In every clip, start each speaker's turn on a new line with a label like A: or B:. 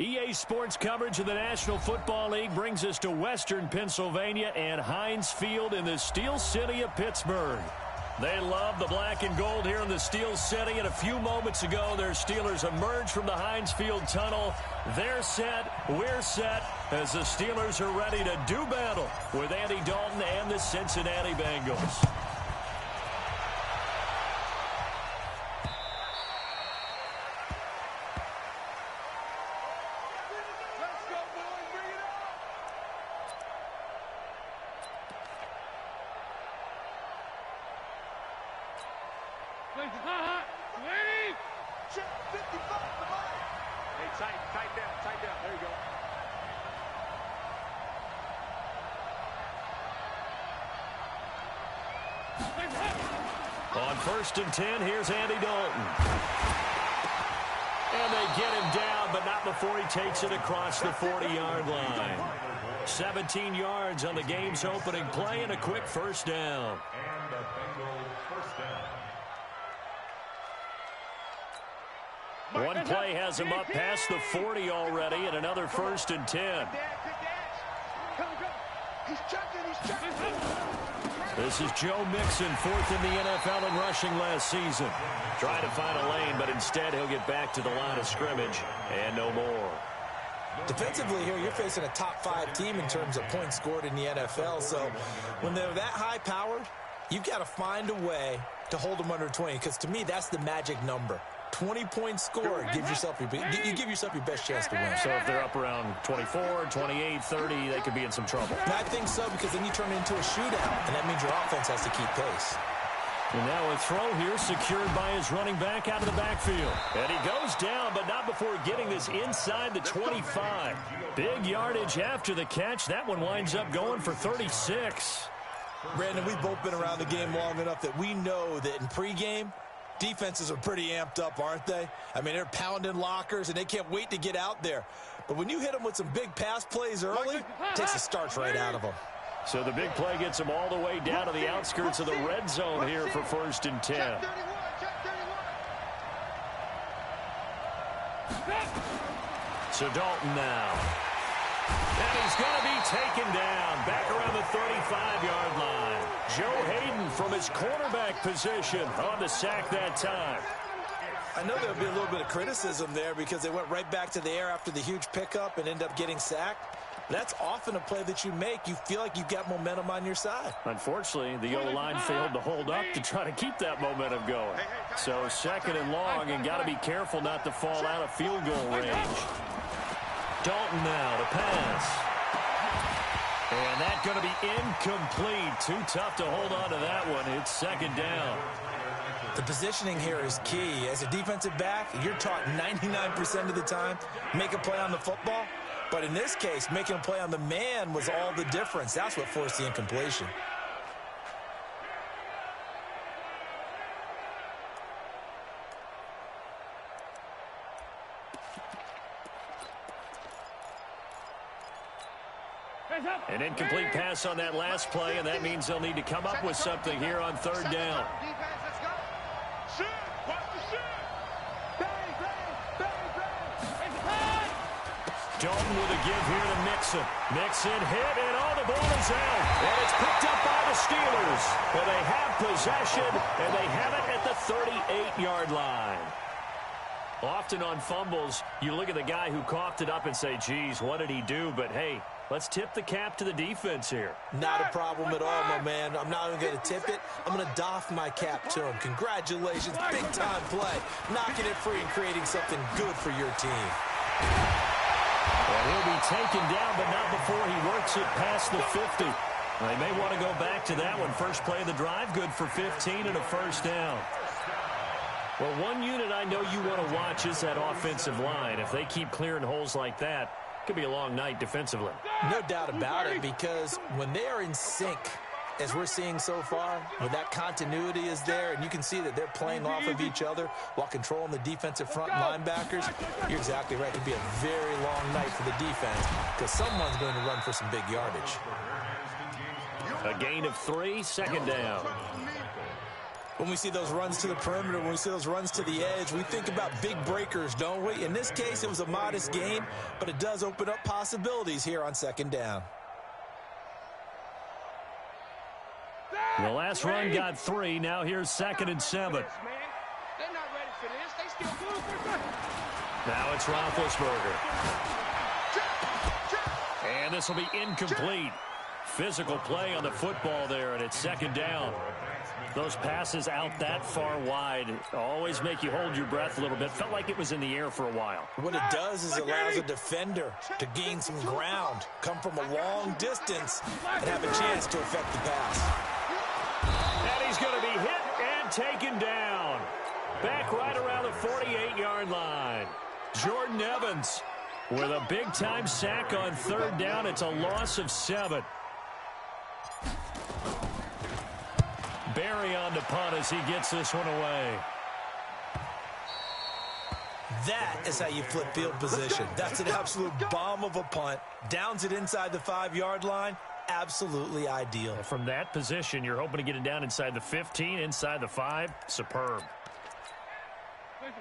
A: EA Sports coverage of the National Football League brings us to Western Pennsylvania and Heinz Field in the Steel City of Pittsburgh. They love the black and gold here in the Steel City, and a few moments ago, their Steelers emerged from the Heinz Field tunnel. They're set, we're set, as the Steelers are ready to do battle with Andy Dalton and the Cincinnati Bengals.
B: Tight down. There you go.
A: On 1st and 10, here's Andy Dalton. And they get him down, but not before he takes it across the 40-yard line. 17 yards on the game's opening play and a quick first down.
C: And the Bengals first down.
A: One play has him up past the 40 already, and another 1st and 10. This is Joe Mixon, 4th in the NFL in rushing last season. Trying to find a lane, but instead he'll get back to the line of scrimmage and no more.
D: Defensively here, you're facing a top 5 team in terms of points scored in the NFL. So when they're that high-powered, you've got to find a way to hold them under 20, because to me, that's the magic number. 20 points scored, you give yourself your best chance to win.
A: So if they're up around 24, 28, 30, they could be in some trouble.
D: And I think so, because then you turn it into a shootout, and that means your offense has to keep pace.
A: And now a throw here secured by his running back out of the backfield. And he goes down, but not before getting this inside the 25. Big yardage after the catch. That one winds up going for 36.
D: Brandon, we've both been around the game long enough that we know that in pregame, defenses are pretty amped up, aren't they? I mean, they're pounding lockers, and they can't wait to get out there. But when you hit them with some big pass plays early, it takes the starch right out of them.
A: So the big play gets them all the way down to the outskirts of the red zone here for 1st and 10. So Dalton now. And he's going to be taken down back around the 35-yard line. Joe Hayden from his cornerback position on the sack that time.
D: I know there'll be a little bit of criticism there because they went right back to the air after the huge pickup and end up getting sacked. That's often a play that you make. You feel like you've got momentum on your side.
A: Unfortunately, the O-line failed to hold up to try to keep that momentum going. So 2nd and long, and got to be careful not to fall out of field goal range. Dalton now to pass. And that's going to be incomplete. Too tough to hold on to that one. It's 2nd down.
D: The positioning here is key. As a defensive back, you're taught 99% of the time, make a play on the football. But in this case, making a play on the man was all the difference. That's what forced the incompletion.
A: An incomplete pass on that last play, and that means they'll need to come up with something here on 3rd down. Dalton with a give here to Mixon. Mixon hit, and all the ball is out. And it's picked up by the Steelers. Well, they have possession, and they have it at the 38-yard line. Often on fumbles, you look at the guy who coughed it up and say, geez, what did he do? But, hey, let's tip the cap to the defense here.
D: Not a problem at all, my man. I'm not even going to tip it. I'm going to doff my cap to him. Congratulations, big-time play. Knocking it free and creating something good for your team.
A: And he'll be taken down, but not before he works it past the 50. They may want to go back to that one. First play of the drive, good for 15 and a 1st down. Well, one unit I know you want to watch is that offensive line. If they keep clearing holes like that, it could be a long night defensively.
D: No doubt about it, because when they are in sync, as we're seeing so far, when that continuity is there, and you can see that they're playing off of each other while controlling the defensive front linebackers, you're exactly right. It could be a very long night for the defense because someone's going to run for some big yardage.
A: A gain of 3, 2nd down.
D: When we see those runs to the perimeter, when we see those runs to the edge, we think about big breakers, don't we? In this case, it was a modest gain, but it does open up possibilities here on second down.
A: The last run got 3. Now here's 2nd and 7.
B: They're not ready for this. They still move.
A: Now it's Roethlisberger. And this will be incomplete. Physical play on the football there, and it's 2nd down. Those passes out that far wide always make you hold your breath a little bit. Felt like it was in the air for a while.
D: What it does is it allows a defender to gain some ground, come from a long distance, and have a chance to affect the pass.
A: And he's going to be hit and taken down. Back right around the 48-yard line. Jordan Evans with a big-time sack on 3rd down. It's a loss of 7. Barry on the punt as he gets this one away.
D: That is how you flip field position. That's an absolute bomb of a punt. Downs it inside the 5-yard line. Absolutely ideal.
A: From that position, you're hoping to get it down inside the 15, inside the 5. Superb.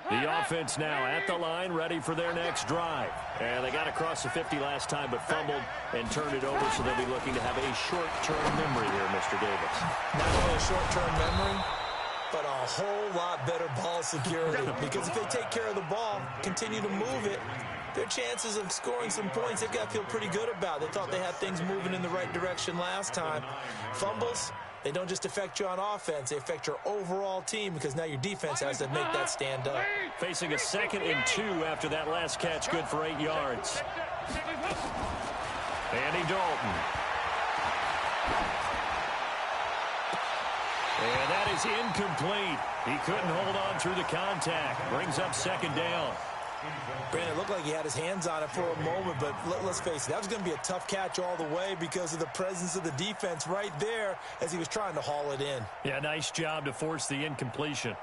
A: The offense now at the line, ready for their next drive. And they got across the 50 last time, but fumbled and turned it over, so they'll be looking to have a short-term memory here, Mr. Davis.
D: Not only a short-term memory, but a whole lot better ball security. Because if they take care of the ball, continue to move it, their chances of scoring some points, they've got to feel pretty good about. They thought they had things moving in the right direction last time. Fumbles, they don't just affect you on offense, they affect your overall team because now your defense has to make that stand up.
A: Facing a 2nd and 2 after that last catch, good for 8 yards. Andy Dalton. And that is incomplete. He couldn't hold on through the contact. Brings up 2nd down.
D: Brandon, it looked like he had his hands on it for a moment, but let's face it, that was going to be a tough catch all the way because of the presence of the defense right there as he was trying to haul it in.
A: Yeah, nice job to force the incompletion.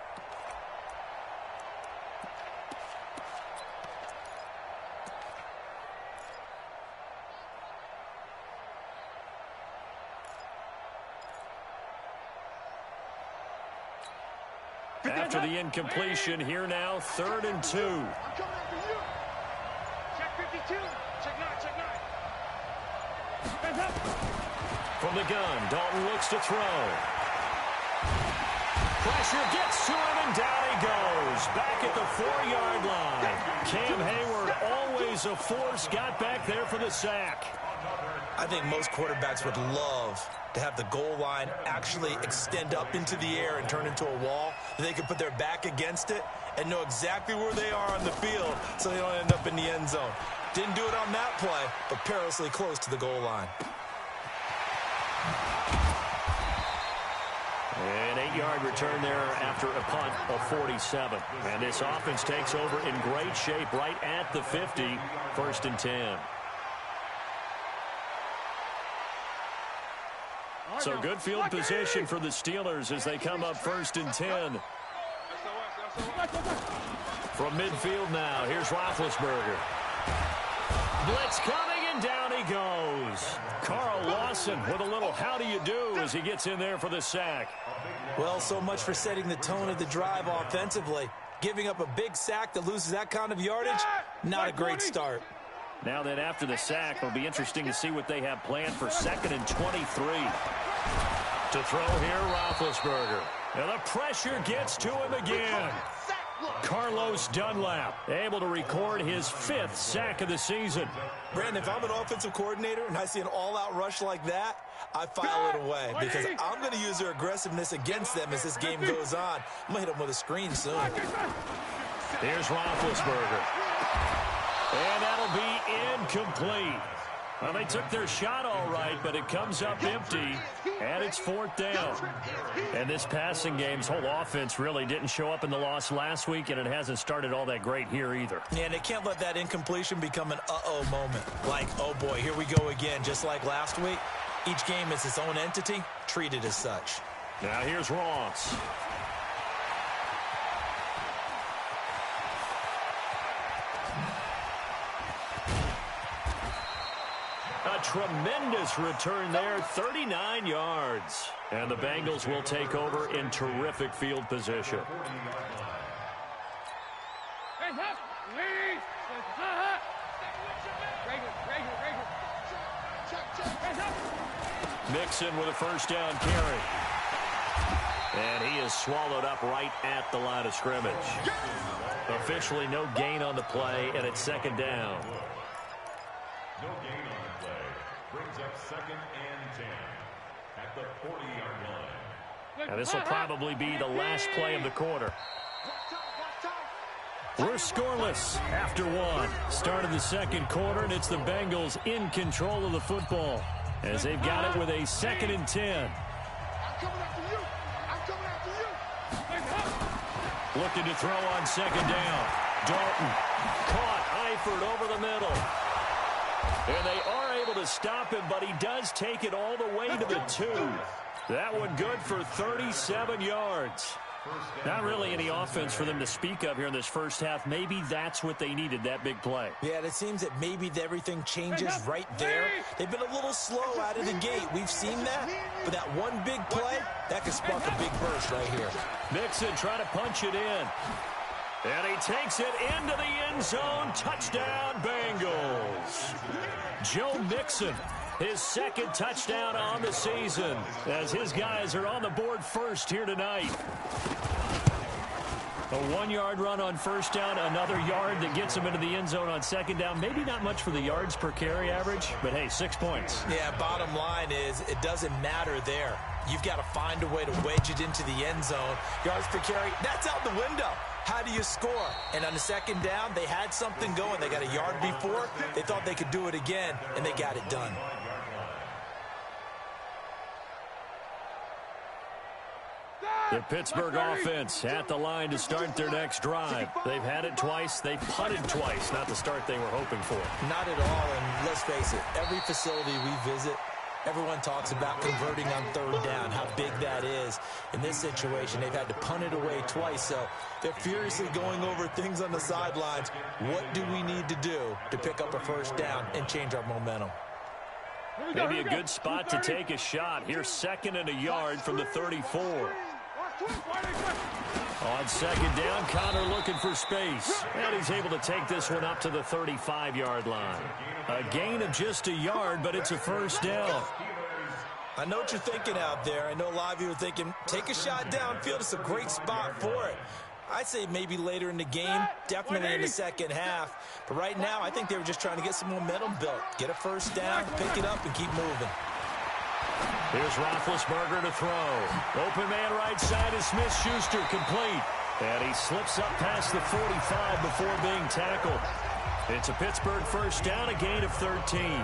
A: After the incompletion, here now, 3rd and 2.
B: Check 52. Check 9. Check 9.
A: From the gun, Dalton looks to throw. Pressure gets to him, and down he goes. Back at the 4-yard line. Cam Hayward, always a force, got back there for the sack.
D: I think most quarterbacks would love to have the goal line actually extend up into the air and turn into a wall. They could put their back against it and know exactly where they are on the field so they don't end up in the end zone. Didn't do it on that play, but perilously close to the goal line.
A: An 8-yard return there after a punt of 47. And this offense takes over in great shape right at the 50, 1st and 10. So good field position for the Steelers as they come up 1st and 10. From midfield now, here's Roethlisberger. Blitz coming, and down he goes. Carl Lawson with a little how do you do as he gets in there for the sack.
D: Well, so much for setting the tone of the drive offensively. Giving up a big sack that loses that kind of yardage, not a great start.
A: Now then, after the sack, it'll be interesting to see what they have planned for 2nd and 23. To throw here, Roethlisberger. And the pressure gets to him again. Carlos Dunlap able to record his 5th sack of the season.
D: Brandon, if I'm an offensive coordinator and I see an all-out rush like that, I file it away because I'm going to use their aggressiveness against them as this game goes on. I'm going to hit them with a screen soon.
A: Here's Roethlisberger. And that'll be incomplete. Well, they took their shot all right, but it comes up empty, and it's 4th down. And this passing game's whole offense really didn't show up in the loss last week, and it hasn't started all that great here either.
D: Yeah, and they can't let that incompletion become an uh-oh moment. Like, oh boy, here we go again, just like last week. Each game is its own entity, treated as such.
A: Now here's Ross. A tremendous return there, 39 yards. And the Bengals will take over in terrific field position. Mixon with a first down carry. And he is swallowed up right at the line of scrimmage. Officially no gain on the play, and it's second down.
C: No gain on the play. Brings up 2nd and 10 at the 40-yard line.
A: And this will probably be the last play of the quarter. We're scoreless after one. Start of the second quarter, and it's the Bengals in control of the football as they've got it with a 2nd and 10. Looking to throw on second down. Dalton caught Eifert over the middle. And they are able to stop him, but he does take it all the way to the 2. That one good for 37 yards. Not really any offense for them to speak of here in this first half. Maybe that's what they needed, that big play.
D: Yeah, and it seems that maybe everything changes right there. They've been a little slow out of the gate. We've seen that. But that one big play, that could spark a big burst right here.
A: Mixon trying to punch it in. And he takes it into the end zone. Touchdown, Bengals. Joe Mixon, his 2nd touchdown on the season, as his guys are on the board first here tonight. A 1-yard run on first down, another yard that gets him into the end zone on second down. Maybe not much for the yards per carry average, but hey, 6 points.
D: Yeah, bottom line is it doesn't matter there. You've got to find a way to wedge it into the end zone. Yards per carry, that's out the window. How do you score? And on the second down, they had something going. They got a yard before. They thought they could do it again, and they got it done.
A: The Pittsburgh offense at the line to start their next drive. They've had it twice. They've punted twice. Not the start they were hoping for.
D: Not at all, and let's face it, every facility we visit, everyone talks about converting on third down, how big that is. In this situation, they've had to punt it away twice, so they're furiously going over things on the sidelines. What do we need to do to pick up a first down and change our momentum?
A: Maybe a good spot to take a shot. Here's 2nd and a yard from the 34. On second down, Connor looking for space. And he's able to take this one up to the 35-yard line. A gain of just a yard, but it's a first down.
D: I know what you're thinking out there. I know a lot of you are thinking, take a shot downfield. It's a great spot for it. I'd say maybe later in the game, definitely in the second half. But right now, I think they were just trying to get some momentum built. Get a first down, pick it up, and keep moving.
A: Here's Roethlisberger to throw. Open man right side is Smith-Schuster, complete. And he slips up past the 45 before being tackled. It's a Pittsburgh first down, a gain of 13.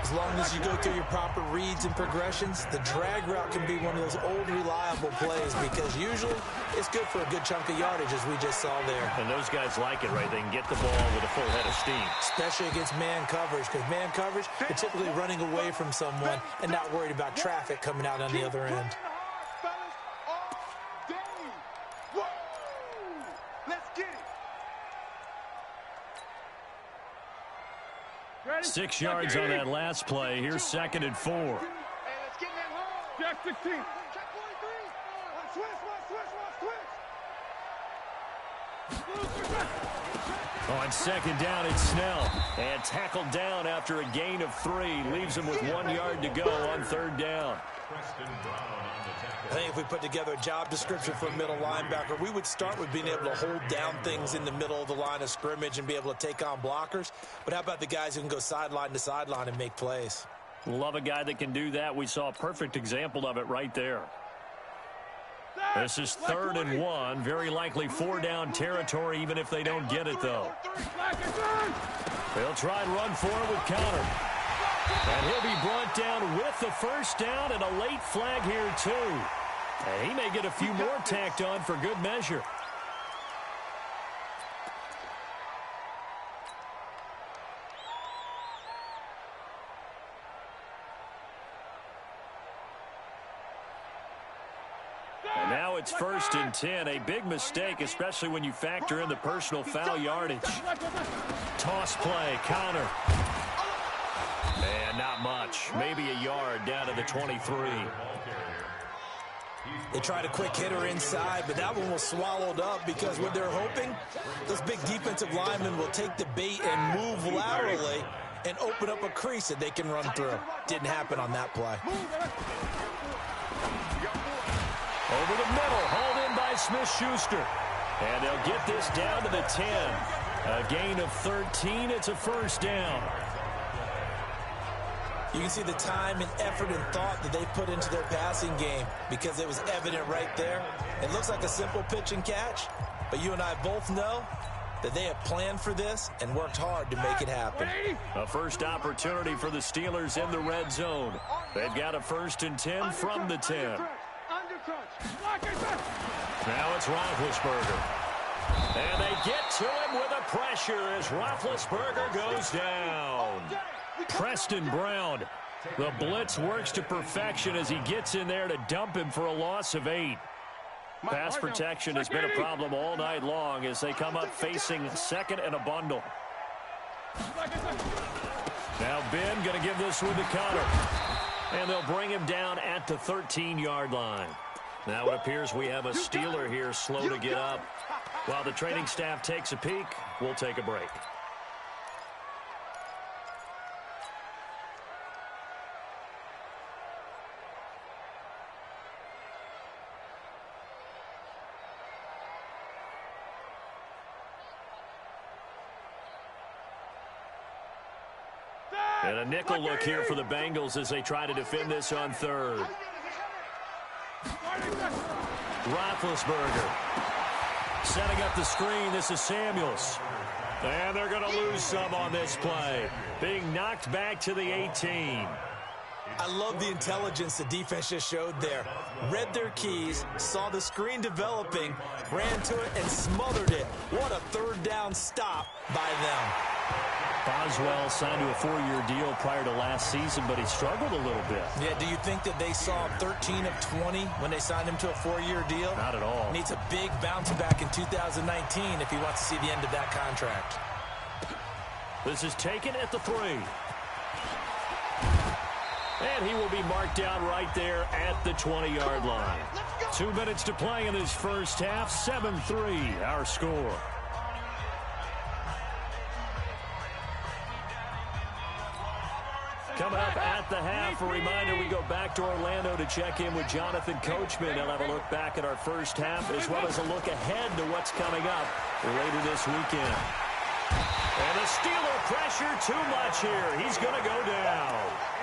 D: As long as you go through your proper reads and progressions, the drag route can be one of those old reliable plays because usually it's good for a good chunk of yardage, as we just saw there.
A: And those guys like it, right? They can get the ball with a full head of steam.
D: Especially against man coverage, because man coverage, they're typically running away from someone and not worried about traffic coming out on the other end.
A: 6 yards on that last play. Here's 2nd and 4.
B: Hey, let's get in that hole. Jack 16. Check 43.
A: On second down, it's Snell. And tackled down after a gain of 3. Leaves him with 1 yard to go on third down.
D: I think if we put together a job description for a middle linebacker, we would start with being able to hold down things in the middle of the line of scrimmage and be able to take on blockers. But how about the guys who can go sideline to sideline and make plays?
A: Love a guy that can do that. We saw a perfect example of it right there. This is 3rd and 1. Very likely 4-down territory, even if they don't get it, though. They'll try and run for it with Connor. And he'll be brought down with the first down and a late flag here, too. And he may get a few more tacked on for good measure. And now it's 1st and 10. A big mistake, especially when you factor in the personal foul yardage. Toss play, counter. And not much. Maybe a yard down to the 23.
D: They tried a quick hitter inside, but that one was swallowed up because what they're hoping, those big defensive linemen will take the bait and move laterally and open up a crease that they can run through. Didn't happen on that play.
A: Over the middle, hauled in by Smith-Schuster. And they'll get this down to the 10. A gain of 13. It's a first down.
D: You can see the time and effort and thought that they put into their passing game because it was evident right there. It looks like a simple pitch and catch, but you and I both know that they have planned for this and worked hard to make it happen.
A: A first opportunity for the Steelers in the red zone. They've got a 1st and 10 from the 10. Now it's Roethlisberger. And they get to him with a pressure as Roethlisberger goes down. Preston Brown. The blitz works to perfection as he gets in there to dump him for a loss of 8. Pass protection has been a problem all night long as they come up facing second and a bundle. Now Ben going to give this one to Connor. And they'll bring him down at the 13-yard line. Now it appears we have a Steeler here slow to get up. While the training staff takes a peek, we'll take a break. And a nickel look here for the Bengals as they try to defend this on 3rd. Roethlisberger setting up the screen. This is Samuels. And they're going to lose some on this play. Being knocked back to the 18.
D: I love the intelligence the defense just showed there. Read their keys, saw the screen developing, ran to it, and smothered it. What a 3rd down stop by them.
A: Boswell signed to a 4-year deal prior to last season, but he struggled a little bit.
D: Yeah, do you think that they saw 13 of 20 when they signed him to a 4-year deal?
A: Not at all.
D: Needs a big bounce back in 2019 if he wants to see the end of that contract.
A: This is taken at the 3. And he will be marked down right there at the 20-yard line. 2 minutes to play in this first half. 7-3, our score. Coming up at the half, a reminder, we go back to Orlando to check in with Jonathan Coachman. He'll have a look back at our first half as well as a look ahead to what's coming up later this weekend. And the Steeler pressure too much here. He's going to go down.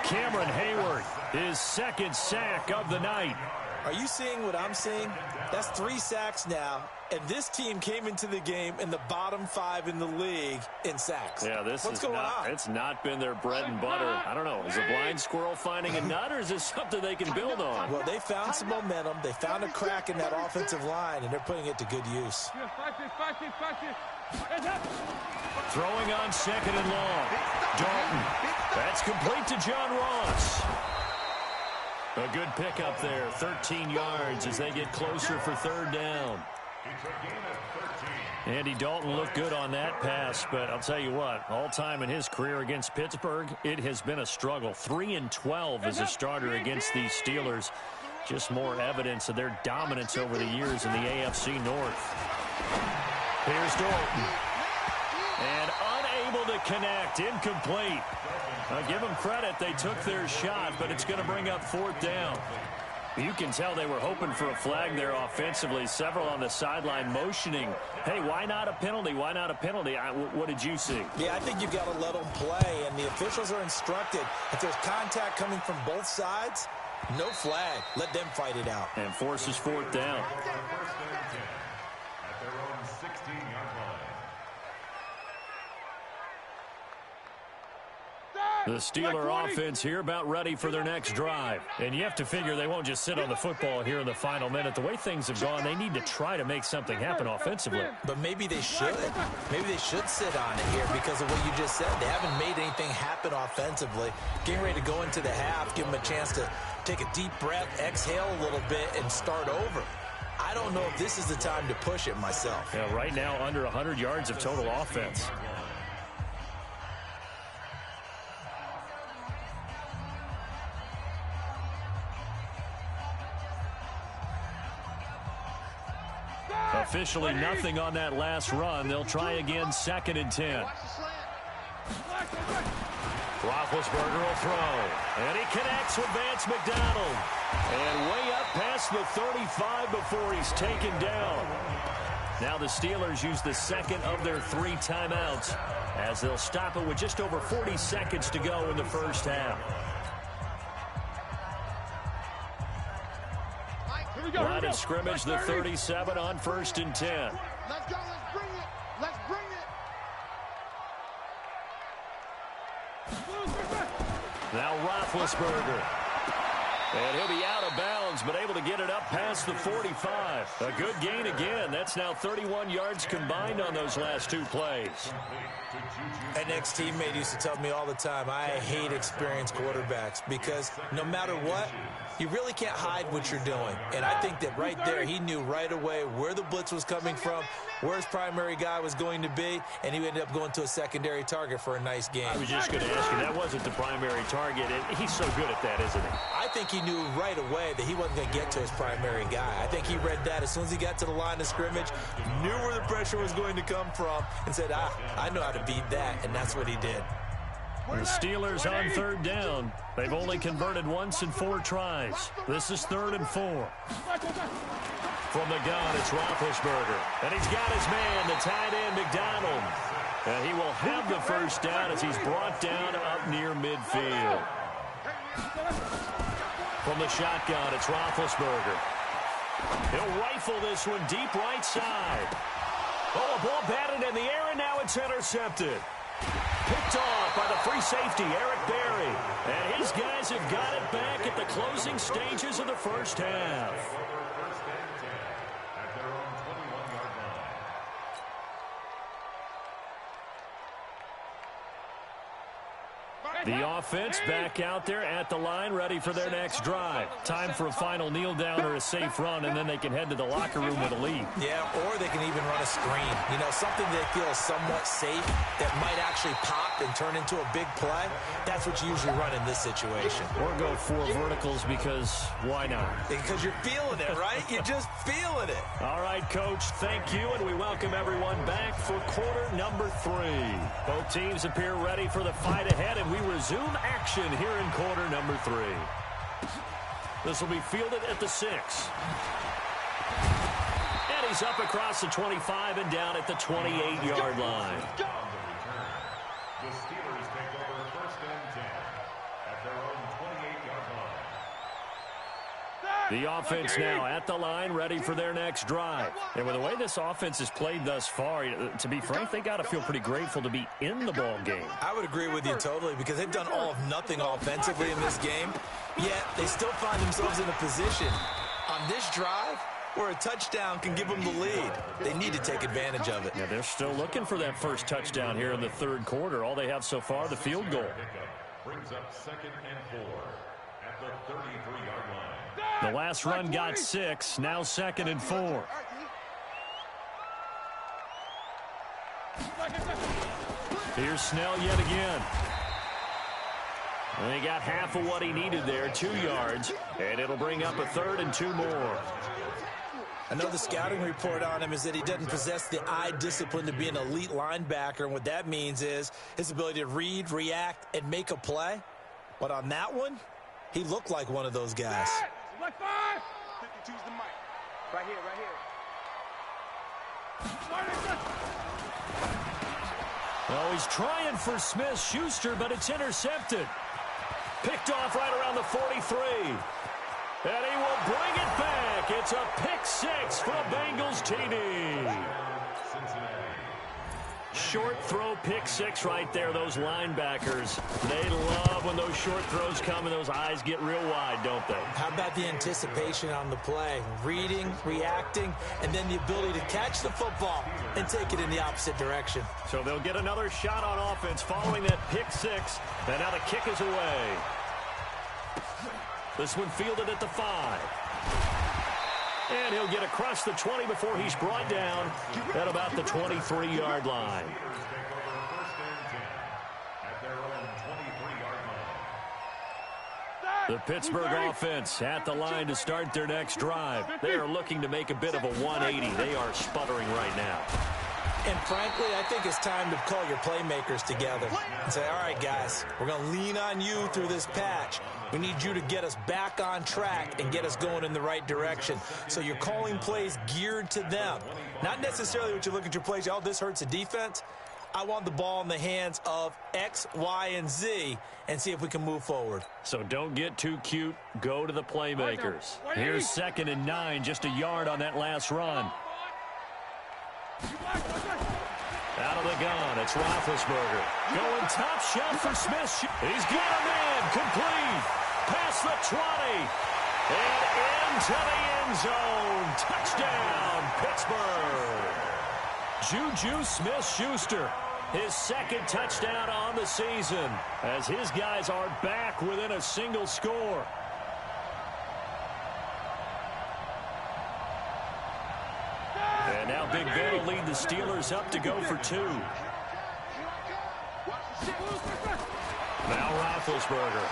A: Cameron Hayward, his 2nd sack of the night.
D: Are you seeing what I'm seeing? That's 3 sacks now, and this team came into the game in the bottom 5 in the league in sacks.
A: Yeah,
D: What's going on?
A: It's not been their bread and butter. I don't know. Is a blind squirrel finding a nut, or is this something they can build on?
D: Well, they found some momentum. They found a crack in that offensive line, and they're putting it to good use.
A: Throwing on 2nd and long. Dalton. That's complete to John Ross. A good pickup there, 13 yards as they get closer for 3rd down. Andy Dalton looked good on that pass, but I'll tell you what, all time in his career against Pittsburgh, it has been a struggle. 3-12 as a starter against these Steelers. Just more evidence of their dominance over the years in the AFC North. Here's Dalton. And unable to connect, incomplete. Now, give them credit, they took their shot, but it's going to bring up 4th down. You can tell they were hoping for a flag there offensively. Several on the sideline motioning, hey, why not a penalty? Why not a penalty? What did you see?
D: Yeah, I think you've got to let them play, and the officials are instructed. If there's contact coming from both sides, no flag. Let them fight it out.
A: And forces 4th down.
C: At their own 16-yard line.
A: The Steeler offense here about ready for their next drive. And you have to figure they won't just sit on the football here in the final minute. The way things have gone, they need to try to make something happen offensively.
D: But maybe they should. Maybe they should sit on it here because of what you just said. They haven't made anything happen offensively. Getting ready to go into the half, give them a chance to take a deep breath, exhale a little bit, and start over. I don't know if this is the time to push it myself.
A: Yeah, right now under 100 yards of total offense. Officially nothing on that last run. They'll try again, 2nd and 10. Roethlisberger will throw. And he connects with Vance McDonald. And way up past the 35 before he's taken down. Now the Steelers use the second of their 3 timeouts as they'll stop it with just over 40 seconds to go in the first half. Line of scrimmage, the 37 on 1st and 10.
B: Let's go. Let's bring it. Let's bring it.
A: Now Roethlisberger. And he'll be out of bounds, but able to get it up past the 45. A good gain again. That's now 31 yards combined on those last 2 plays.
D: An ex-teammate used to tell me all the time, I hate experienced quarterbacks because no matter what, you really can't hide what you're doing. And I think that right there, he knew right away where the blitz was coming from, where his primary guy was going to be, and he ended up going to a secondary target for a nice game.
A: I was just going to ask you, that wasn't the primary target. And he's so good at that, isn't he?
D: I think he knew right away that he wasn't going to get to his primary guy. I think he read that as soon as he got to the line of scrimmage, knew where the pressure was going to come from, and said, I know how to beat that, and that's what he did.
A: The Steelers on 3rd down. They've only converted once in 4 tries. This is 3rd and 4. From the gun, it's Roethlisberger. And he's got his man, the tight end, McDonald. And he will have the first down as he's brought down up near midfield. From the shotgun, it's Roethlisberger. He'll rifle this one deep right side. Oh, a ball batted in the air, and now it's intercepted. Picked off by the free safety, Eric Berry. And his guys have got it back at the closing stages of the first half. The offense back out there at the line, ready for their next drive. Time for a final kneel down or a safe run, and then they can head to the locker room with a lead.
D: Yeah, or they can even run a screen. You know, something they feel somewhat safe that might actually pop and turn into a big play. That's what you usually run in this situation.
A: Or go 4 verticals because why not?
D: Because you're feeling it, right? You're just feeling it.
A: All right, Coach, thank you, and we welcome everyone back for quarter number 3. Both teams appear ready for the fight ahead, and we resume action here in quarter number 3. This will be fielded at the 6. And he's up across the 25 and down at the 28-yard line.
C: The Steelers take over 1st and 10 at their own 28-yard line.
A: The offense now at the line, ready for their next drive. And with the way this offense has played thus far, to be frank, they got to feel pretty grateful to be in the ball game.
D: I would agree with you totally because they've done all of nothing offensively in this game, yet they still find themselves in a position on this drive where a touchdown can give them the lead. They need to take advantage of it.
A: Yeah, they're still looking for that first touchdown here in the 3rd quarter. All they have so far, the field goal.
C: Brings up 2nd and 4 at the 33-yard line.
A: The last run got 6, now 2nd and 4. Here's Snell yet again. And he got half of what he needed there, 2 yards, and it'll bring up a 3rd and 2 more.
D: Another scouting report on him is that he doesn't possess the eye discipline to be an elite linebacker, and what that means is his ability to read, react, and make a play. But on that one, he looked like one of those guys.
B: Left 5. 52's the mic. Right here, right here.
A: Oh, he's trying for Smith-Schuster, but it's intercepted. Picked off right around the 43. And he will bring it back. It's a pick 6 for a Bengals TD. Short throw, pick 6 right there. Those linebackers, they love when those short throws come and those eyes get real wide, don't they?
D: How about the anticipation on the play? Reading, reacting, and then the ability to catch the football and take it in the opposite direction.
A: So they'll get another shot on offense following that pick 6. And now the kick is away. This one fielded at the 5. And he'll get across the 20 before he's brought down at about the 23-yard line. The Pittsburgh offense at the line to start their next drive. They are looking to make a bit of a 180. They are sputtering right now.
D: And frankly, I think it's time to call your playmakers together and say, all right, guys, we're going to lean on you through this patch. We need you to get us back on track and get us going in the right direction. So you're calling plays geared to them. Not necessarily what you look at your plays, oh, this hurts the defense. I want the ball in the hands of X, Y, and Z and see if we can move forward.
A: So don't get too cute. Go to the playmakers. Here's 2nd and 9, just a yard on that last run. Out of the gun, it's Roethlisberger. Going top shot for Smith. He's got a man. Complete. Past the 20. And into the end zone. Touchdown, Pittsburgh. Juju Smith-Schuster. His 2nd touchdown on the season as his guys are back within a single score. And now Big Ben will lead the Steelers up to go for 2. Now Roethlisberger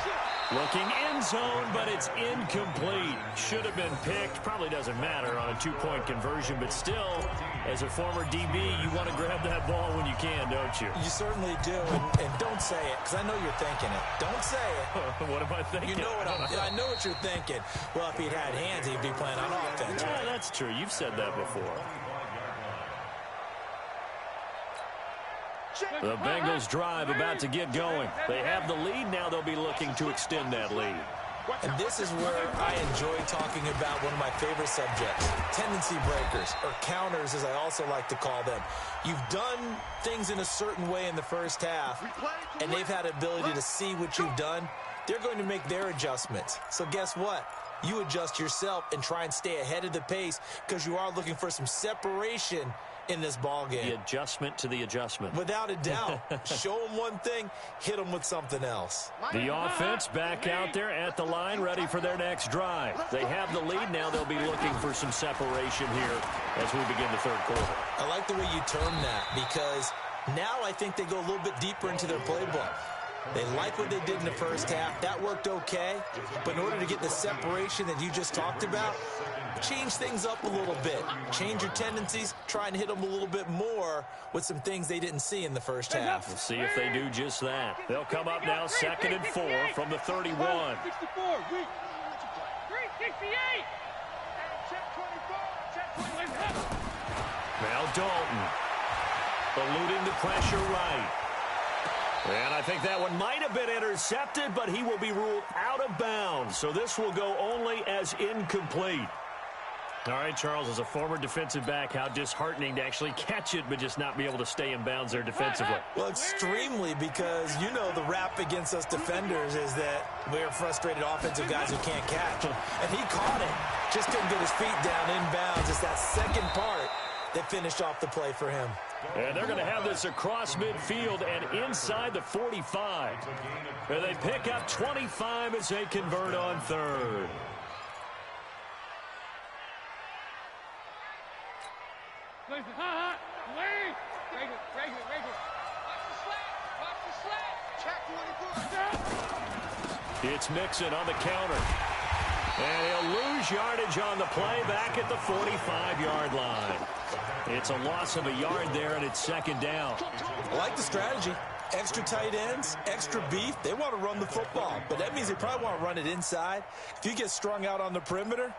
A: looking end zone, but it's incomplete. Should have been picked. Probably doesn't matter on a 2-point conversion, but still, as a former DB, you want to grab that ball when you can, don't you?
D: You certainly do, and don't say it, because I know you're thinking it. Don't say it.
A: What am I thinking?
D: You know what I know what you're thinking. Well, if he'd had hands, he'd be playing on offense.
A: Yeah, that's true. You've said that before. The Bengals drive about to get going. They have the lead. Now they'll be looking to extend that lead.
D: And this is where I enjoy talking about one of my favorite subjects, tendency breakers, or counters as I also like to call them. You've done things in a certain way in the first half, and they've had the ability to see what you've done. They're going to make their adjustments. So guess what? You adjust yourself and try and stay ahead of the pace because you are looking for some separation in this ball game.
A: The adjustment to the adjustment.
D: Without a doubt. Show them one thing, hit them with something else.
A: The offense back out there at the line, ready for their next drive. They have the lead. Now they'll be looking for some separation here as we begin the 3rd quarter.
D: I like the way you term that because now I think they go a little bit deeper into their playbook. They like what they did in the first half. That worked okay. But in order to get the separation that you just talked about, change things up a little bit. Change your tendencies. Try and hit them a little bit more with some things they didn't see in the first half.
A: We'll see if they do just that. They'll come up now 2nd and 4 from the 31.
B: Now
A: Dalton eluding the pressure right. And I think that one might have been intercepted, but he will be ruled out of bounds. So this will go only as incomplete. All right, Charles, as a former defensive back, how disheartening to actually catch it but just not be able to stay in bounds there defensively.
D: Well, extremely, because you know the rap against us defenders is that we're frustrated offensive guys who can't catch. And he caught it. Just couldn't get his feet down in bounds. It's that second part that finished off the play for him.
A: And they're going to have this across midfield and inside the 45. And they pick up 25 as they convert on 3rd. It's Mixon on the counter. And he'll lose yardage on the play back at the 45-yard line. It's a loss of a yard there, and it's 2nd down.
D: I like the strategy. Extra tight ends, extra beef. They want to run the football, but that means they probably want to run it inside. If you get strung out on the perimeter,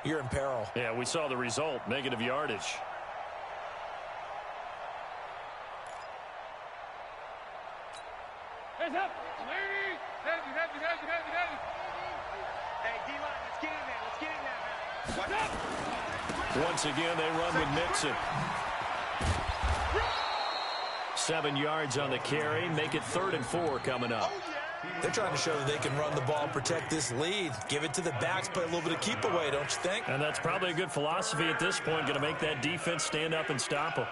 D: you're in peril.
A: Yeah, we saw the result, negative yardage.
B: Heads up. Heavy. Hey, D-line, let's get in there. Let's get in there, man. What's up?
A: Once again, they run with Mixon. 7 yards on the carry. Make it 3rd and 4 coming up.
D: They're trying to show that they can run the ball, protect this lead. Give it to the backs, play a little bit of keep away, don't you think?
A: And that's probably a good philosophy at this point, going to make that defense stand up and stop them.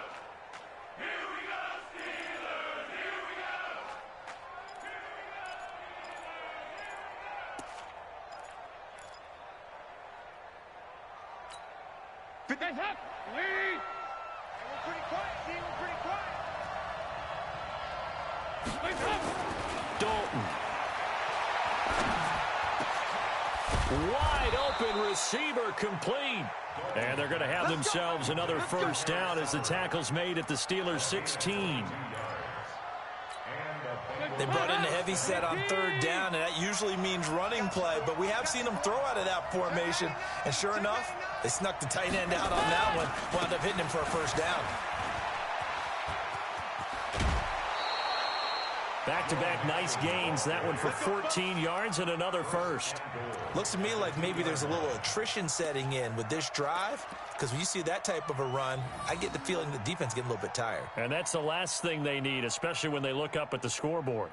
A: Dalton. Wide open receiver complete. And they're going to have themselves another first down as the tackle's made at the Steelers' 16.
D: They brought in a heavy set on third down, and that usually means running play, but we have seen them throw out of that formation. And sure enough, they snuck the tight end out on that one, wound up hitting him for a first down.
A: Back-to-back nice gains. That one for 14 yards and another first.
D: Looks to me like maybe there's a little attrition setting in with this drive, because when you see that type of a run, I get the feeling the defense getting a little bit tired.
A: And that's the last thing they need, especially when they look up at the scoreboard.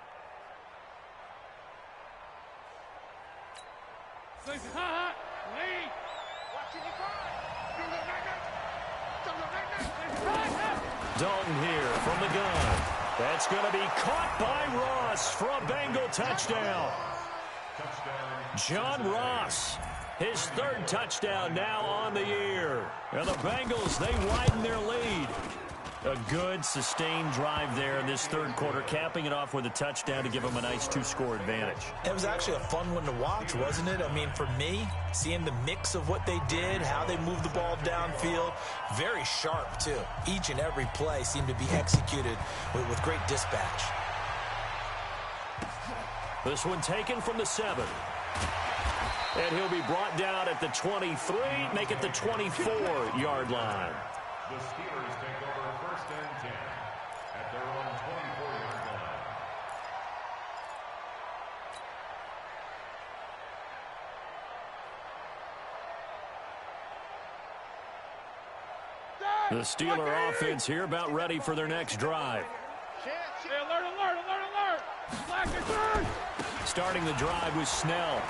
A: Dalton here from the gun. That's going to be caught by Ross for a Bengal touchdown. John Ross, his third touchdown now on the year. And the Bengals, they widen their lead. A good, sustained drive there in this third quarter, capping it off with a touchdown to give them a nice two-score advantage.
D: It was actually a fun one to watch, wasn't it? I mean, for me, seeing the mix of what they did, how they moved the ball downfield, very sharp, too. Each and every play seemed to be executed with great dispatch.
A: This one taken from the 7. And he'll be brought down at the 23, make it the 24-yard line.
C: The Steelers take over first and 10 at their own 24-yard
A: The
C: line.
A: Steeler offense here about ready for their next drive.
B: Alert!
A: Starting the drive with Snell.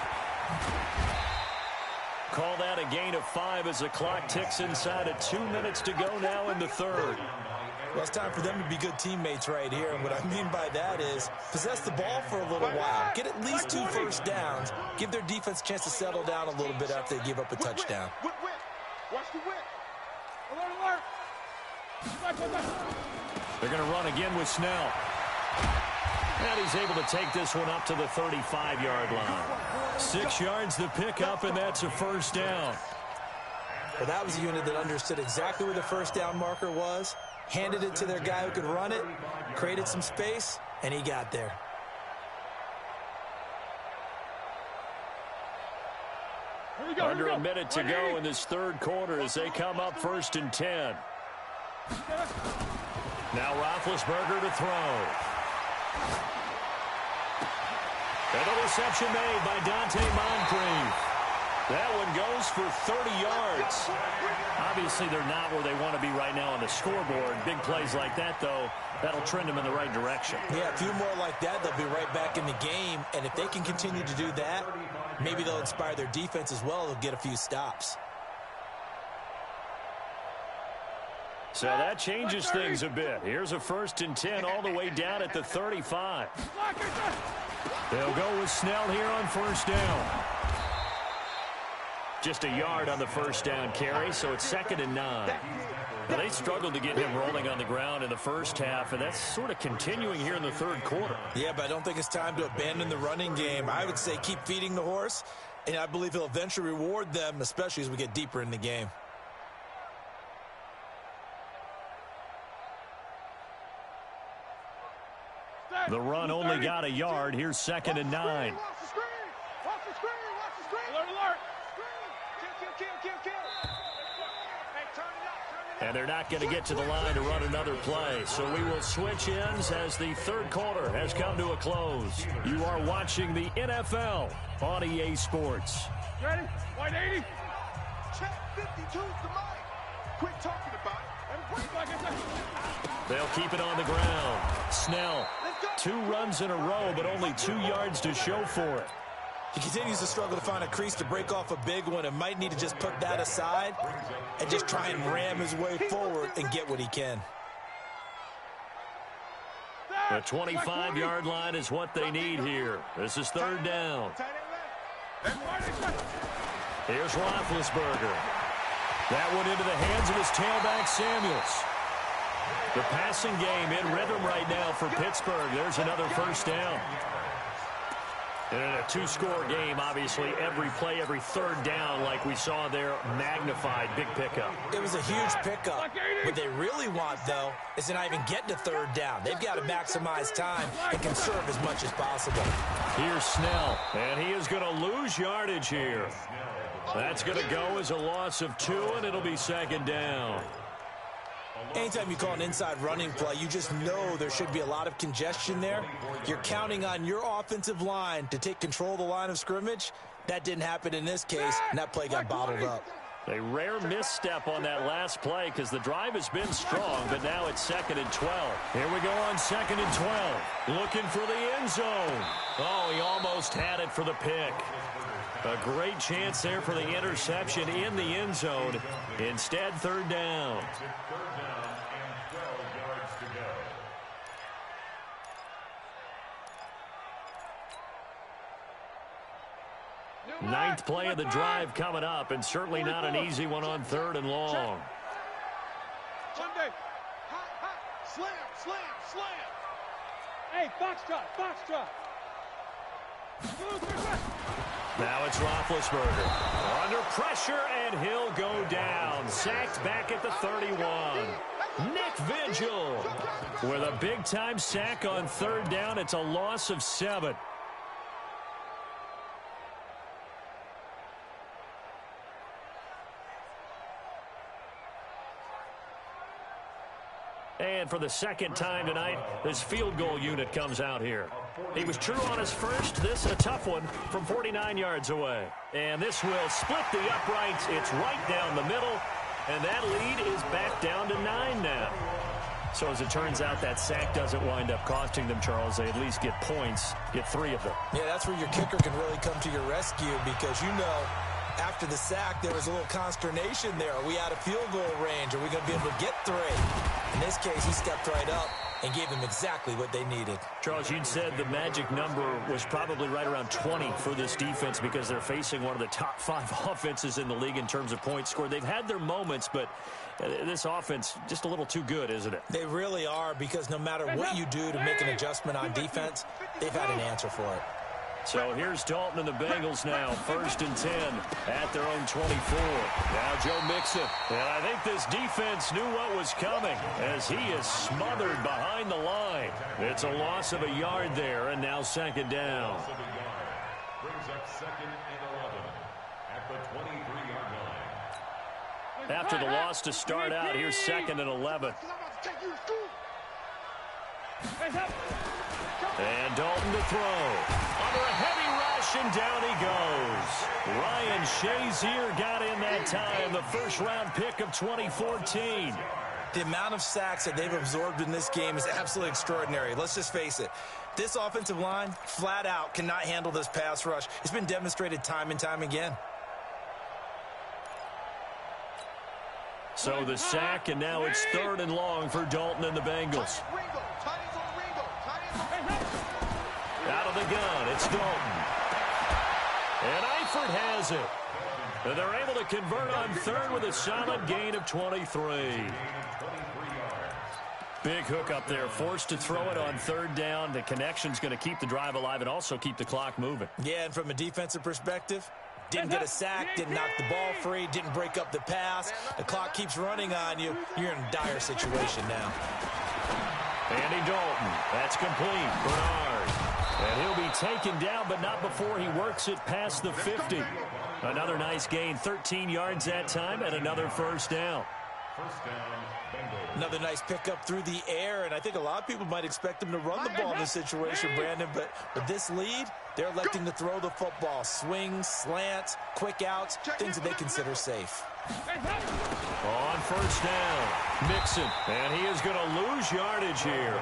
A: Call that a gain of 5 as the clock ticks inside of 2 minutes to go now in the third.
D: Well, it's time for them to be good teammates right here. And what I mean by that is possess the ball for a little while. Get at least 2 first downs. Give their defense a chance to settle down a little bit after they give up a touchdown.
B: Watch the whip. Alert!
A: They're going to run again with Snell. And he's able to take this one up to the 35-yard line. 6 yards to pick up, and that's a first down.
D: Well, that was a unit that understood exactly where the first down marker was, handed it to their guy who could run it, created some space, and he got there.
A: Under a minute to go in this third quarter as they come up first and 10. Now Roethlisberger to throw. And a reception made by Dante Moncrief. That one goes for 30 yards. Obviously, they're not where they want to be right now on the scoreboard. Big plays like that, though, that'll trend them in the right direction.
D: Yeah, a few more like that, they'll be right back in the game. And if they can continue to do that, maybe they'll inspire their defense as well. They'll get a few stops.
A: So that changes things a bit. Here's a first and 10 all the way down at the 35. They'll go with Snell here on first down. Just a yard on the first down carry, so it's 2nd and 9. Now, they struggled to get him rolling on the ground in the first half, and that's sort of continuing here in the third quarter.
D: Yeah, but I don't think it's time to abandon the running game. I would say keep feeding the horse, and I believe he'll eventually reward them, especially as we get deeper in the game.
A: The run only got a yard. Here's 2nd and 9.
B: Watch the screen! Alert! Kill! Hey, turn it up!
A: And they're not going to get to the line to run another play. So we will switch ends as the third quarter has come to a close. You are watching the NFL on EA Sports.
B: Ready? 180. Check 52's the mic. Quit talking about it.
A: They'll keep it on the ground. Snell, 2 runs in a row, but only 2 yards to show for it.
D: He continues to struggle to find a crease to break off a big one and might need to just put that aside and just try and ram his way forward and get what he can.
A: The 25-yard line is what they need here. This is 3rd down. Here's Roethlisberger. That one into the hands of his tailback, Samuels. The passing game in rhythm right now for Pittsburgh. There's another first down. And in a two-score game, obviously, every play, every third down, like we saw there, magnified, big pickup.
D: It was a huge pickup. What they really want, though, is to not even get to third down. They've got to maximize time and conserve as much as possible.
A: Here's Snell, and he is going to lose yardage here. That's going to go as a loss of 2, and it'll be second down.
D: Anytime you call an inside running play, you just know there should be a lot of congestion there. You're counting on your offensive line to take control of the line of scrimmage. That didn't happen in this case, and that play got bottled up.
A: A rare misstep on that last play because the drive has been strong, but now it's 2nd and 12. Here we go on 2nd and 12. Looking for the end zone. Oh, he almost had it for the pick. A great chance there for the interception in the end zone. Instead, third down. Ninth play of the drive coming up, and certainly not an easy one on 3rd and long.
B: Sunday. Slam, slam, slam. Hey, foxtrot.
A: Now it's Roethlisberger. Under pressure, and he'll go down. Sacked back at the 31. Nick Vigil with a big-time sack on 3rd down. It's a loss of 7. And for the second time tonight, this field goal unit comes out here. He was true on his first. This a tough one from 49 yards away. And this will split the uprights. It's right down the middle. And that lead is back down to 9 now. So as it turns out, that sack doesn't wind up costing them, Charles. They at least get points, get 3 of them.
D: Yeah, that's where your kicker can really come to your rescue because, you know, after the sack, there was a little consternation there. Are we out of field goal range? Are we going to be able to get 3? In this case, he stepped right up and gave them exactly what they needed.
A: Charles, you'd said the magic number was probably right around 20 for this defense because they're facing one of the top 5 offenses in the league in terms of points scored. They've had their moments, but this offense just a little too good, isn't it?
D: They really are because no matter what you do to make an adjustment on defense, they've had an answer for it.
A: So here's Dalton and the Bengals now, 1st and 10 at their own 24. Now Joe Mixon. And I think this defense knew what was coming as he is smothered behind the line. It's a loss of a yard there, and now 2nd down.
C: Brings up 2nd and 11 at the 23-yard line.
A: After the loss to start out, here's 2nd and 11. And Dalton to throw. Under a heavy rush, and down he goes. Ryan Shazier got in that time, the first-round pick of 2014.
D: The amount of sacks that they've absorbed in this game is absolutely extraordinary. Let's just face it. This offensive line, flat out, cannot handle this pass rush. It's been demonstrated time and time again.
A: So the sack, and now it's 3rd and long for Dalton and the Bengals. Out of the gun, it's Dalton. And Eifert has it. And they're able to convert on 3rd with a solid gain of 23. Big hook up there, forced to throw it on 3rd down. The connection's going to keep the drive alive and also keep the clock moving.
D: Yeah, and from a defensive perspective, didn't get a sack, didn't knock the ball free, didn't break up the pass. The clock keeps running on you. You're in a dire situation now.
A: Andy Dalton, that's complete. Bernard. And he'll be taken down, but not before he works it past the 50. Another nice gain, 13 yards that time, and another first down.
D: Another nice pickup through the air, and I think a lot of people might expect him to run the ball in this situation, Brandon, but with this lead, they're electing to throw the football. Swings, slants, quick outs, things that they consider safe.
A: On first down, Mixon, and he is going to lose yardage here.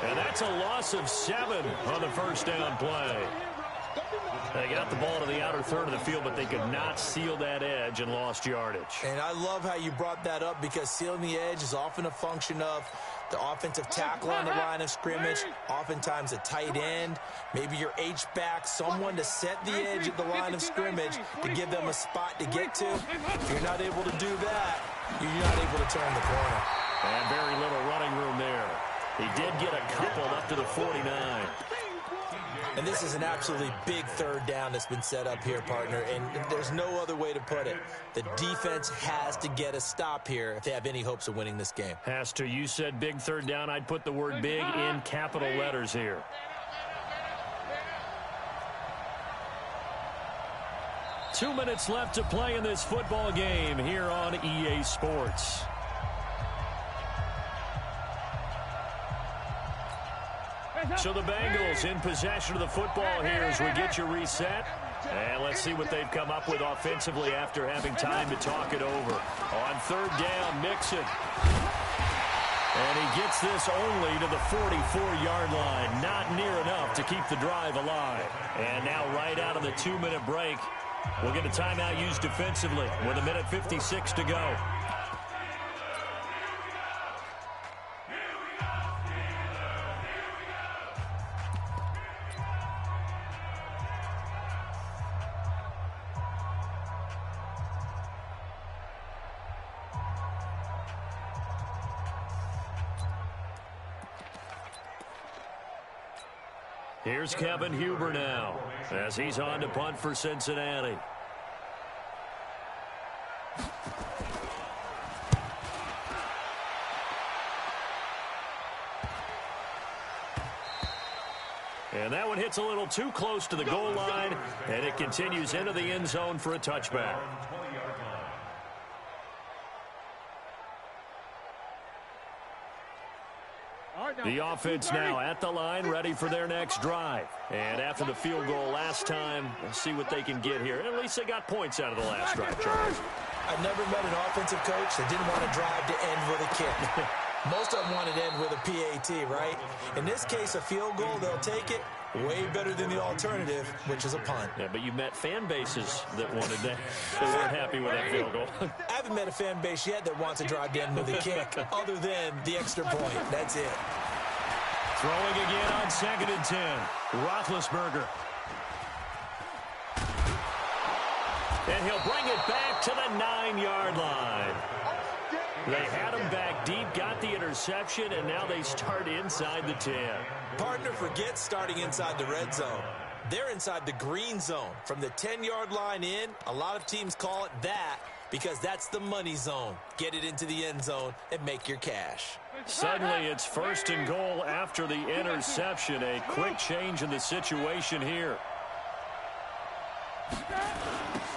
A: And that's a loss of 7 on the first down play. They got the ball to the outer third of the field, but they could not seal that edge and lost yardage.
D: And I love how you brought that up because sealing the edge is often a function of the offensive tackle on the line of scrimmage, oftentimes a tight end, maybe your H-back, someone to set the edge at the line of scrimmage to give them a spot to get to. If you're not able to do that, you're not able to turn the corner.
A: And very little running room there. He did get a couple up to the 49.
D: And this is an absolutely big third down that's been set up here, partner, and there's no other way to put it. The defense has to get a stop here if they have any hopes of winning this game.
A: Has to. You said big third down. I'd put the word big in capital letters here. Two minutes left to play in this football game here on EA Sports. So the Bengals in possession of the football here as we get you reset. And let's see what they've come up with offensively after having time to talk it over. On third down, Mixon. And he gets this only to the 44-yard line. Not near enough to keep the drive alive. And now right out of the 2-minute break, we'll get a timeout used defensively with 1:56 to go. Here's Kevin Huber now as he's on to punt for Cincinnati. And that one hits a little too close to the goal line, and it continues into the end zone for a touchback. The offense now at the line, ready for their next drive. And after the field goal last time, we'll see what they can get here. At least they got points out of the last drive, Charles.
D: I've never met an offensive coach that didn't want to drive to end with a kick. Most of them wanted to end with a PAT, right? In this case, a field goal, they'll take it. Way better than the alternative, which is a punt.
A: Yeah, but you met fan bases that wanted that. They weren't happy with that field goal.
D: I haven't met a fan base yet that wants to drive to end with a kick, other than the extra point. That's it.
A: Throwing again on 2nd and 10. Roethlisberger. And he'll bring it back to the 9-yard line. They had him back deep, got the interception, and now they start inside the 10.
D: Partner, forget starting inside the red zone. They're inside the green zone. From the 10-yard line in, a lot of teams call it that because that's the money zone. Get it into the end zone and make your cash.
A: Suddenly, it's 1st and goal after the interception. A quick change in the situation here.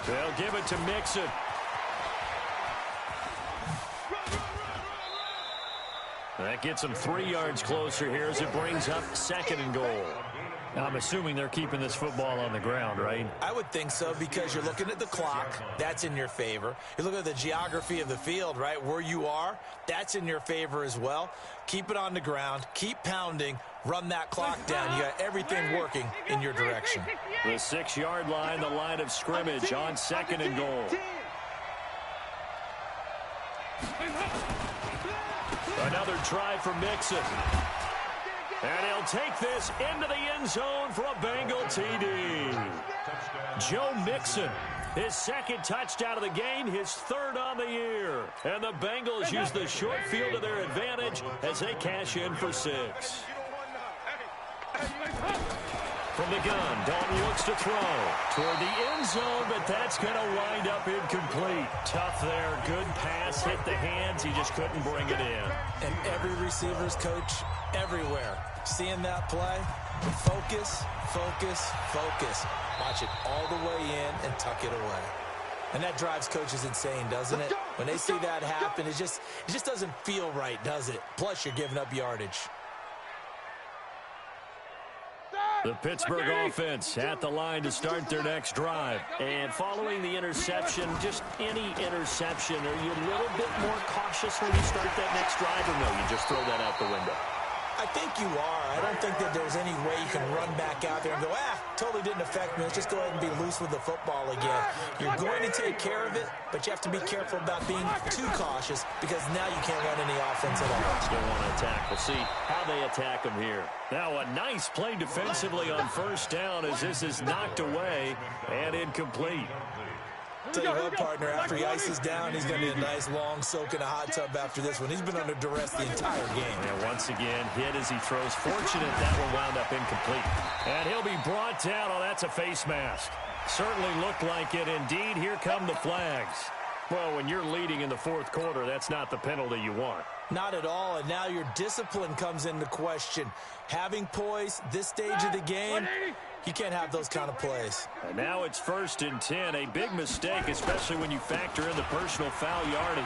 A: They'll give it to Mixon. That gets them 3 yards closer here as it brings up 2nd and goal. Now, I'm assuming they're keeping this football on the ground, right?
D: I would think so because you're looking at the clock. That's in your favor. You look at the geography of the field, right, where you are. That's in your favor as well. Keep it on the ground. Keep pounding. Run that clock down. You got everything working in your direction.
A: The 6-yard line, the line of scrimmage on 2nd and goal. Another try for Mixon. And he'll take this into the end zone for a Bengal TD. Joe Mixon, his 2nd touchdown of the game, his 3rd on the year. And the Bengals use the short field to their advantage as they cash in for 6. From the gun, Dalton looks to throw toward the end zone, but that's going to wind up incomplete. Tough there. Good pass. Hit the hands. He just couldn't bring it in.
D: And every receiver's coach everywhere, seeing that play, focus, focus, focus. Watch it all the way in and tuck it away. And that drives coaches insane, doesn't it? When they see that happen, it just doesn't feel right, does it? Plus, you're giving up yardage.
A: The Pittsburgh offense at the line to start their next drive. And following the interception, just any interception, are you a little bit more cautious when you start that next drive, or no, you just throw that out the window?
D: I think you are. I don't think that there's any way you can run back out there and go, totally didn't affect me. Let's just go ahead and be loose with the football again. You're going to take care of it, but you have to be careful about being too cautious because now you can't run any offense at all.
A: Still want to attack. We'll see how they attack them here. Now a nice play defensively on first down as this is knocked away and incomplete.
D: Tell you what, partner, after he ices down, he's going to be a nice long soak in a hot tub after this one. He's been under duress the entire game.
A: And once again, hit as he throws. Fortunate that one wound up incomplete. And he'll be brought down. Oh, that's a face mask. Certainly looked like it. Indeed, here come the flags. Well, when you're leading in the fourth quarter, that's not the penalty you want.
D: Not at all, and now your discipline comes into question. Having poise this stage of the game, you can't have those kind of plays.
A: And now it's 1st and 10. A big mistake, especially when you factor in the personal foul yardage.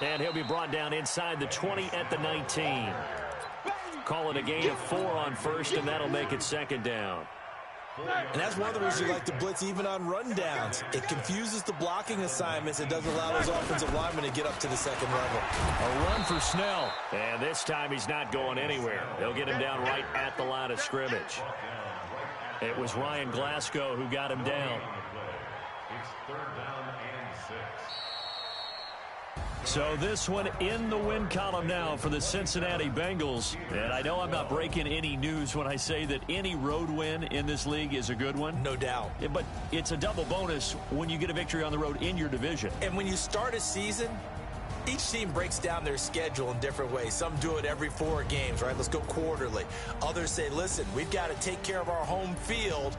A: And he'll be brought down inside the 20 at the 19. Call it a gain of 4 on first, and that'll make it 2nd down.
D: And that's one of the reasons you like to blitz even on rundowns. It confuses the blocking assignments. It doesn't allow those offensive linemen to get up to the second level.
A: A run for Snell. And this time he's not going anywhere. They'll get him down right at the line of scrimmage. It was Ryan Glasgow who got him down.
C: It's 3rd down and 6.
A: So this one in the win column now for the Cincinnati Bengals. And I know I'm not breaking any news when I say that any road win in this league is a good one.
D: No doubt.
A: But it's a double bonus when you get a victory on the road in your division.
D: And when you start a season, each team breaks down their schedule in different ways. Some do it every 4 games, right? Let's go quarterly. Others say, listen, we've got to take care of our home field.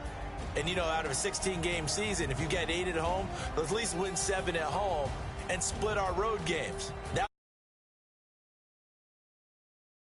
D: And, you know, out of a 16-game season, if you get 8 at home, let's at least win 7 at home and split our road games. Now